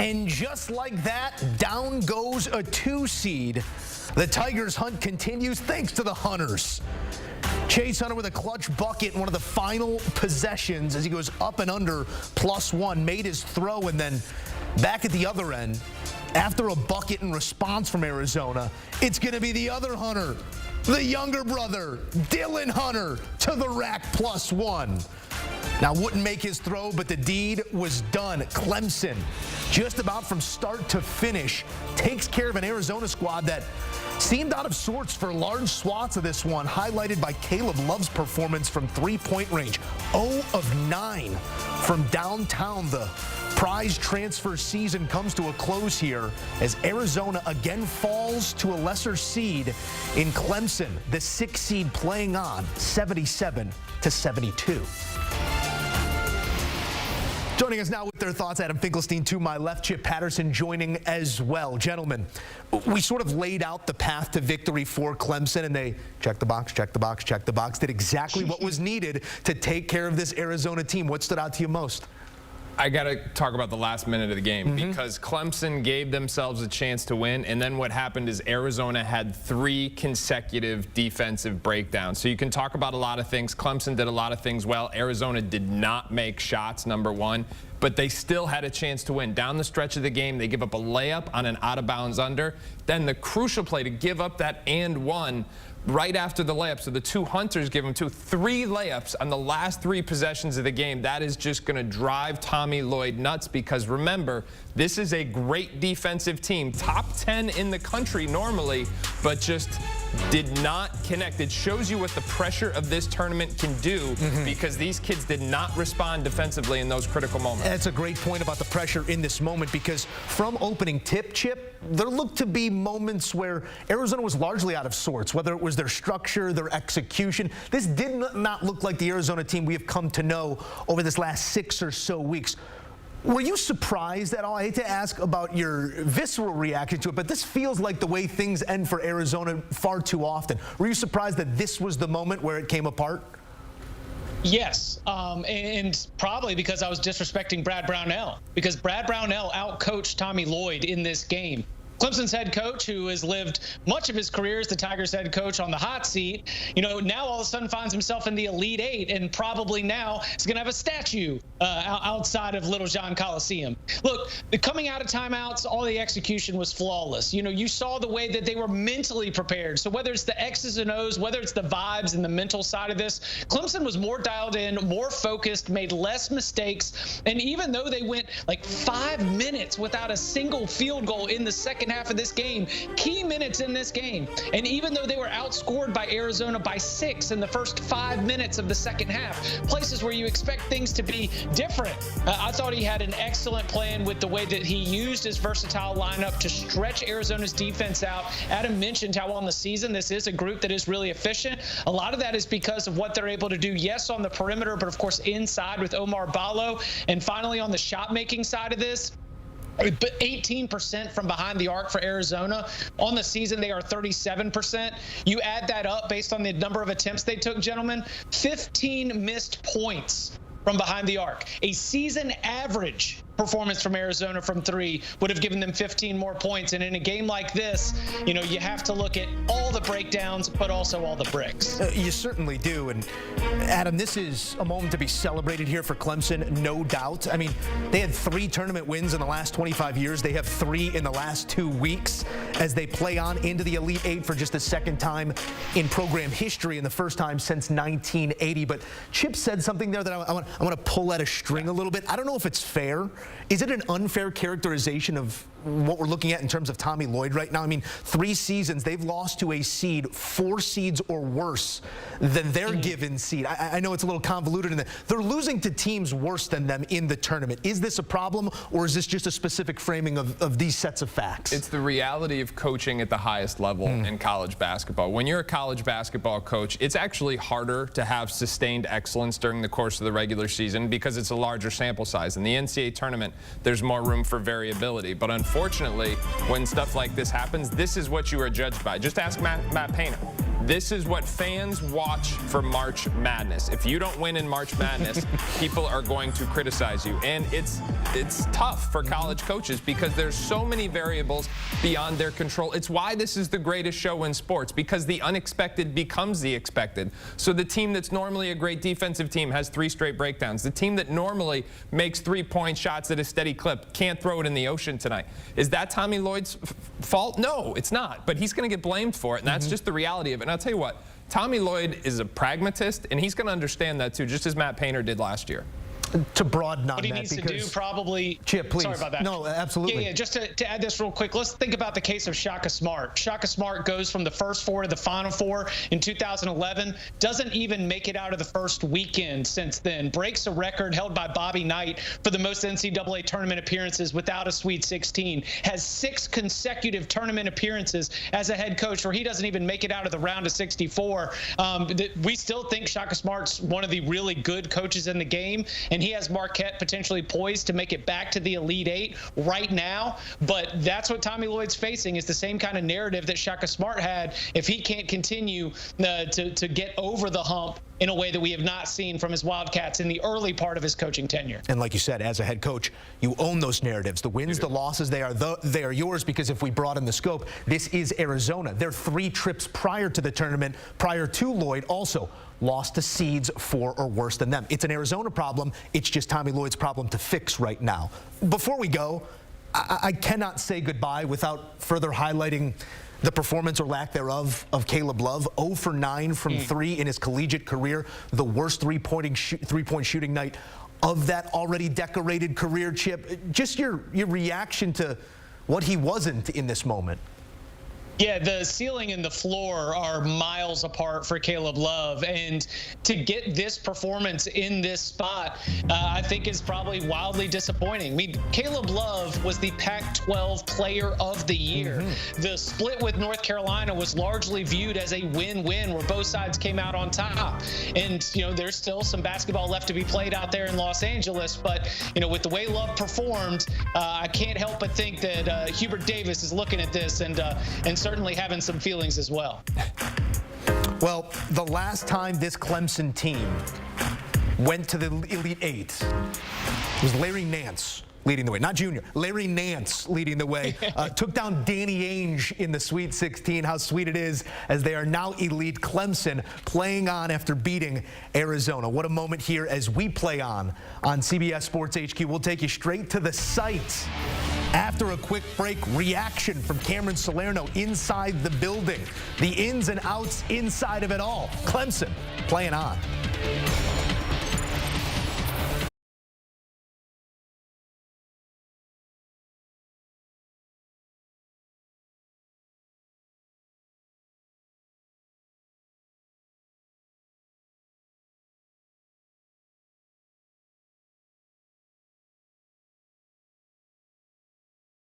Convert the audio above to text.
And just like that, down goes a 2 seed. The Tigers' hunt continues thanks to the Hunters. Chase Hunter with a clutch bucket in one of the final possessions as he goes up and under +1, made his throw, and then back at the other end, after a bucket in response from Arizona, it's going to be the other Hunter, the younger brother, Dylan Hunter, to the rack +1. Now, wouldn't make his throw, but the deed was done. Clemson, just about from start to finish, takes care of an Arizona squad that seemed out of sorts for large swaths of this one, highlighted by Caleb Love's performance from three-point range. 0 of 9 from downtown. The prize transfer season comes to a close here as Arizona again falls to a lesser seed in Clemson, the 6th seed playing on 77-72. Joining us now with their thoughts, Adam Finkelstein to my left, Chip Patterson joining as well. Gentlemen, we sort of laid out the path to victory for Clemson, and they checked the box, checked the box, checked the box, did exactly what was needed to take care of this Arizona team. What stood out to you most? I got to talk about the last minute of the game because Clemson gave themselves a chance to win, and then what happened is Arizona had 3 consecutive defensive breakdowns. So you can talk about a lot of things. Clemson did a lot of things well. Arizona did not make shots, number one, but they still had a chance to win. Down the stretch of the game, they give up a layup on an out-of-bounds under. Then the crucial play to give up that and one right after the layup. So the 2 Hunters give them 3 layups on the last 3 possessions of the game. That is just going to drive Tommy Lloyd nuts because remember, this is a great defensive team. Top 10 in the country normally, but just did not connect. It shows you what the pressure of this tournament can do because these kids did not respond defensively in those critical moments. That's a great point about the pressure in this moment because from opening tip, Chip, there looked to be moments where Arizona was largely out of sorts, whether it was their structure, their execution. This did not look like the Arizona team we have come to know over this last 6 or so weeks. Were you surprised at all? I hate to ask about your visceral reaction to it, but this feels like the way things end for Arizona far too often. Were you surprised that this was the moment where it came apart? Yes, and probably because I was disrespecting Brad Brownell, because Brad Brownell outcoached Tommy Lloyd in this game. Clemson's head coach, who has lived much of his career as the Tigers head coach on the hot seat, now all of a sudden finds himself in the Elite Eight and probably now is going to have a statue outside of Little John Coliseum. Look, coming out of timeouts, all the execution was flawless. You saw the way that they were mentally prepared. So whether it's the X's and O's, whether it's the vibes and the mental side of this, Clemson was more dialed in, more focused, made less mistakes. And even though they went like 5 minutes without a single field goal in the second half of this game, key minutes in this game, and even though they were outscored by Arizona by 6 in the first 5 minutes of the second half, places where you expect things to be different, I thought he had an excellent plan with the way that he used his versatile lineup to stretch Arizona's defense out. Adam mentioned how on the season this is a group that is really efficient. A lot of that is because of what they're able to do, yes, on the perimeter, but of course inside with Omar Ballo. And finally on the shot making side of this, 18% from behind the arc for Arizona. On the season, they are 37%. You add that up based on the number of attempts they took, gentlemen, 15 missed points from behind the arc. A season average performance from Arizona from 3 would have given them 15 more points. And in a game like this, you have to look at all the breakdowns, but also all the bricks. You certainly do. And Adam, this is a moment to be celebrated here for Clemson, no doubt. I mean, they had 3 tournament wins in the last 25 years. They have 3 in the last 2 weeks as they play on into the Elite Eight for just the 2nd time in program history and the 1st time since 1980. But Chip said something there that I want to pull at a string a little bit. I don't know if it's fair. Is it an unfair characterization of what we're looking at in terms of Tommy Lloyd right now? I mean, 3 seasons, they've lost to a seed 4 seeds or worse than their given seed. I know it's a little convoluted in that they're losing to teams worse than them in the tournament. Is this a problem, or is this just a specific framing of these sets of facts? It's the reality of coaching at the highest level in college basketball. When you're a college basketball coach, it's actually harder to have sustained excellence during the course of the regular season because it's a larger sample size. In the NCAA tournament, there's more room for variability. But unfortunately, when stuff like this happens, this is what you are judged by. Just ask Matt Painter. This is what fans watch for March Madness. If you don't win in March Madness, people are going to criticize you. And it's tough for college coaches because there's so many variables beyond their control. It's why this is the greatest show in sports, because the unexpected becomes the expected. So the team that's normally a great defensive team has 3 straight breakdowns. The team that normally makes 3-point shots at a steady clip can't throw it in the ocean tonight. Is that Tommy Lloyd's fault? No, it's not. But he's going to get blamed for it, and that's just the reality of it. And I'll tell you what, Tommy Lloyd is a pragmatist, and he's going to understand that too, just as Matt Painter did last year. To broaden on what he that, needs to do probably. Chip, please. Sorry about that. No, absolutely. Yeah, just to add this real quick, let's think about the case of Shaka Smart. Shaka Smart goes from the first 4 to the Final 4 in 2011, doesn't even make it out of the first weekend since then, breaks a record held by Bobby Knight for the most NCAA tournament appearances without a Sweet 16, has 6 consecutive tournament appearances as a head coach where he doesn't even make it out of the round of 64. We still think Shaka Smart's one of the really good coaches in the game, and he has Marquette potentially poised to make it back to the Elite 8 right now. But that's what Tommy Lloyd's facing, is the same kind of narrative that Shaka Smart had if he can't continue to get over the hump in a way that we have not seen from his Wildcats in the early part of his coaching tenure. And like you said, as a head coach, you own those narratives. The wins, the losses, they are yours, because if we broaden the scope, this is Arizona. Their 3 trips prior to the tournament, prior to Lloyd, also lost to seeds 4 or worse than them. It's an Arizona problem. It's just Tommy Lloyd's problem to fix right now. Before we go, I cannot say goodbye without further highlighting the performance or lack thereof of Caleb Love. 0 for 9 from 3 in his collegiate career, the worst three-point shooting night of that already decorated career. Chip, just your reaction to what he wasn't in this moment. Yeah, the ceiling and the floor are miles apart for Caleb Love, and to get this performance in this spot, I think is probably wildly disappointing. I mean, Caleb Love was the Pac-12 Player of the Year. The split with North Carolina was largely viewed as a win-win, where both sides came out on top. And, you know, there's still some basketball left to be played out there in Los Angeles, but, you know, with the way Love performed, I can't help but think that Hubert Davis is looking at this and certainly having some feelings as well. Well, the last time this Clemson team went to the Elite 8 was Larry Nance leading the way. Not Junior, Larry Nance leading the way. Took down Danny Ainge in the Sweet 16. How sweet it is as they are now elite. Clemson playing on after beating Arizona. What a moment here as we play on CBS Sports HQ. We'll take you straight to the site. After a quick break, reaction from Cameron Salerno inside the building. The ins and outs inside of it all. Clemson playing on.